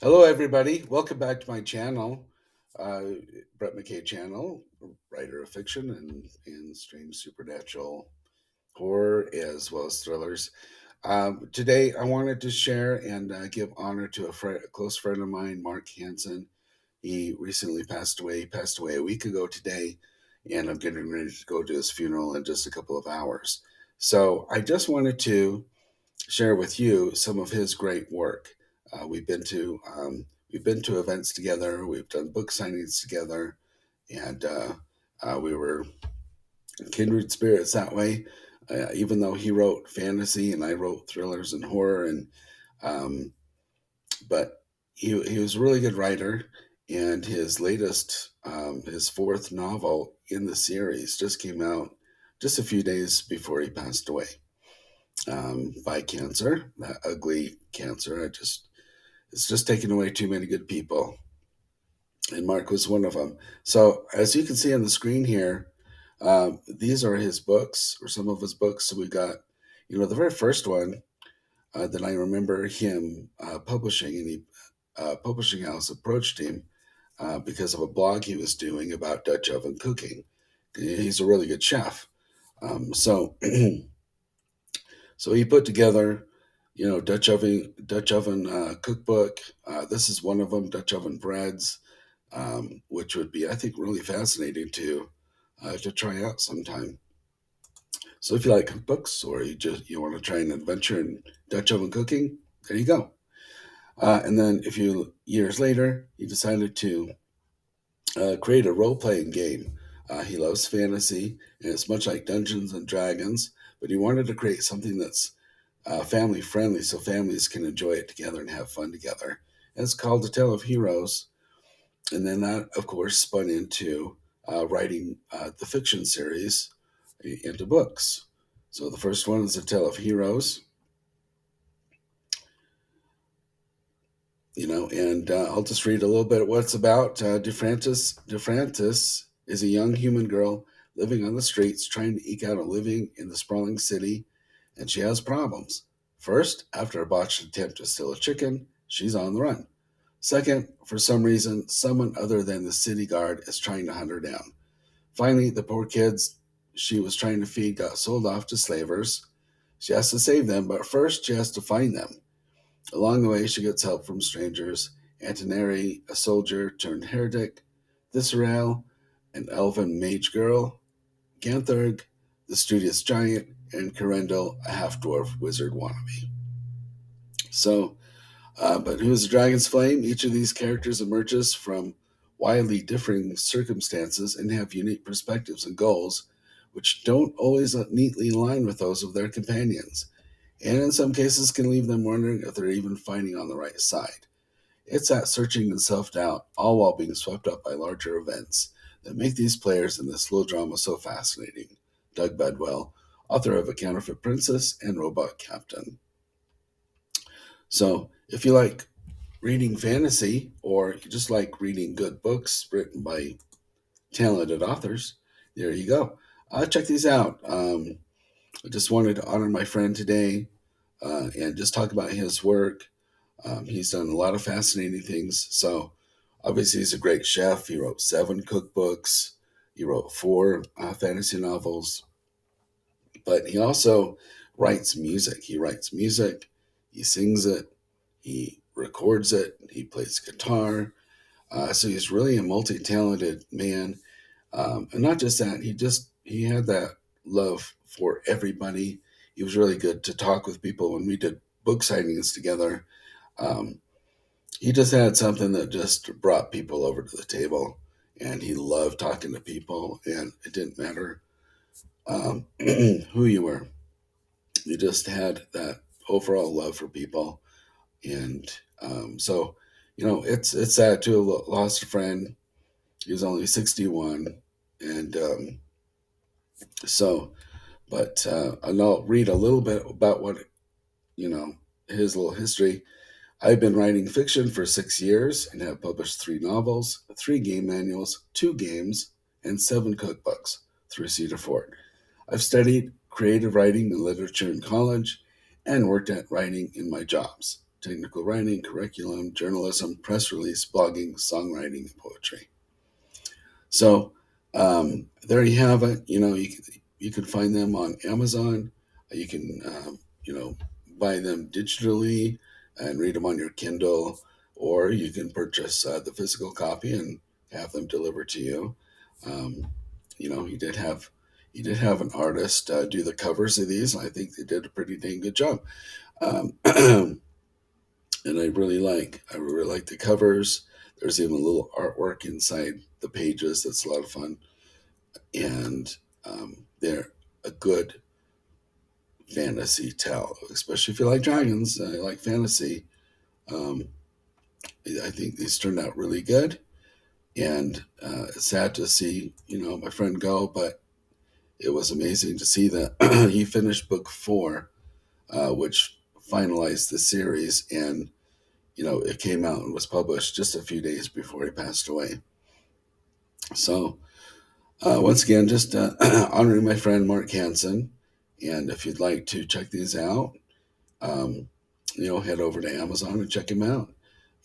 Hello, everybody. Welcome back to my channel, uh, Brett McKay channel, writer of fiction and strange supernatural horror as well as thrillers. Today, I wanted to share and give honor to a close friend of mine, Mark Hanson. He recently passed away. He passed away a week ago today, and I'm getting ready to go to his funeral in just a couple of hours. So I just wanted to share with you some of his great work. We've been to events together. We've done book signings together, and we were kindred spirits that way. Even though he wrote fantasy and I wrote thrillers and horror, and um, but he was a really good writer. And his latest, his fourth novel in the series, just came out just a few days before he passed away by cancer, that ugly cancer. It's just taken away too many good people, and Mark was one of them. So as you can see on the screen here, these are his books or some of his books. So we got, the very first one that I remember him publishing, and he publishing house approached him because of a blog he was doing about Dutch oven cooking. He's a really good chef. So So he put together, Dutch oven cookbook. This is one of them, Dutch oven breads, which would be, I think, really fascinating to try out sometime. So if you like cookbooks or you want to try an adventure in Dutch oven cooking, there you go. And then a few years later, he decided to create a role playing game. He loves fantasy, and it's much like Dungeons and Dragons, but he wanted to create something that's family friendly so families can enjoy it together and have fun together. And it's called The Tale of Heroes. And then that, of course, spun into writing the fiction series into books. So the first one is The Tale of Heroes, and I'll just read a little bit of what it's about. DeFrantis is a young human girl living on the streets trying to eke out a living in the sprawling city, and she has problems. First, after a botched attempt to steal a chicken, she's on the run. Second, for some reason, someone other than the city guard is trying to hunt her down. Finally, the poor kids she was trying to feed got sold off to slavers. She has to save them, but first she has to find them. Along the way, she gets help from strangers: Antoneri, a soldier turned heretic; Thisserael, an elven mage girl; Gantherg, the studious giant; and Corendel, a half dwarf wizard wannabe. So, but who is the Dragon's Flame? Each of these characters emerges from wildly differing circumstances and have unique perspectives and goals, which don't always neatly align with those of their companions, and in some cases can leave them wondering if they're even fighting on the right side. It's that searching and self doubt, all while being swept up by larger events, that make these players in this little drama so fascinating. Doug Bedwell, author of A Counterfeit Princess and Robot Captain. So, if you like reading fantasy or you just like reading good books written by talented authors, there you go. Check these out. I just wanted to honor my friend today and just talk about his work. He's done a lot of fascinating things. So, obviously, he's a great chef. He wrote 7 cookbooks, he wrote 4 fantasy novels, but he also writes music. He writes music, he sings it, he records it, he plays guitar. So he's really a multi-talented man, and not just that. He had that love for everybody. He was really good to talk with people when we did book signings together. Um, he just had something that just brought people over to the table, and he loved talking to people, and it didn't matter who you were. You just had that overall love for people, and so it's sad to have lost a friend. He was only 61, and so and I'll read a little bit about what you know his little history. I've been writing fiction for 6 years and have published 3 novels, 3 game manuals, 2 games, and 7 cookbooks through Cedar Fort. I've studied creative writing and literature in college and worked at writing in my jobs. technical writing, curriculum, journalism, press release, blogging, songwriting, and poetry. So there you have it. You can find them on Amazon. You can buy them digitally and read them on your Kindle, or you can purchase the physical copy and have them delivered to you. Um, he did have an artist do the covers of these. I think they did a pretty dang good job. And I really like the covers. There's even a little artwork inside the pages that's a lot of fun, and they're a good fantasy tale, especially if you like dragons. I like fantasy. Um, I think these turned out really good, and it's sad to see my friend go, but it was amazing to see that he finished book four, which finalized the series, and it came out and was published just a few days before he passed away. So once again, just honoring my friend Mark Hanson. And if you'd like to check these out, um, head over to Amazon and check him out.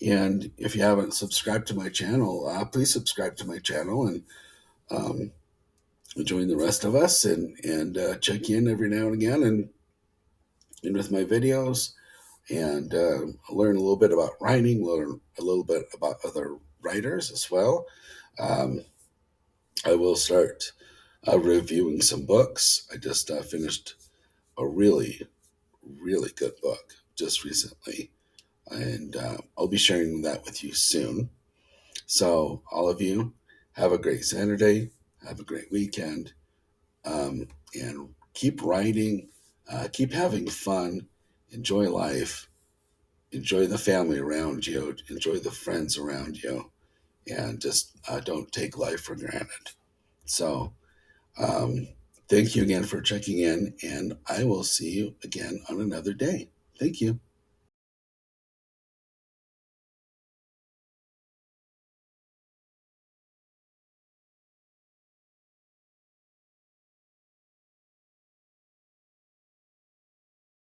And if you haven't subscribed to my channel, please subscribe to my channel and um, join the rest of us and check in every now and again and with my videos and learn a little bit about writing, learn a little bit about other writers as well. Um, I will start reviewing some books. I just finished a really, really good book just recently, and I'll be sharing that with you soon. So, all of you, have a great Saturday, have a great weekend, and keep writing, keep having fun, enjoy life, enjoy the family around you, enjoy the friends around you, and just don't take life for granted. So, Um, thank you again for checking in, and I will see you again on another day. Thank you.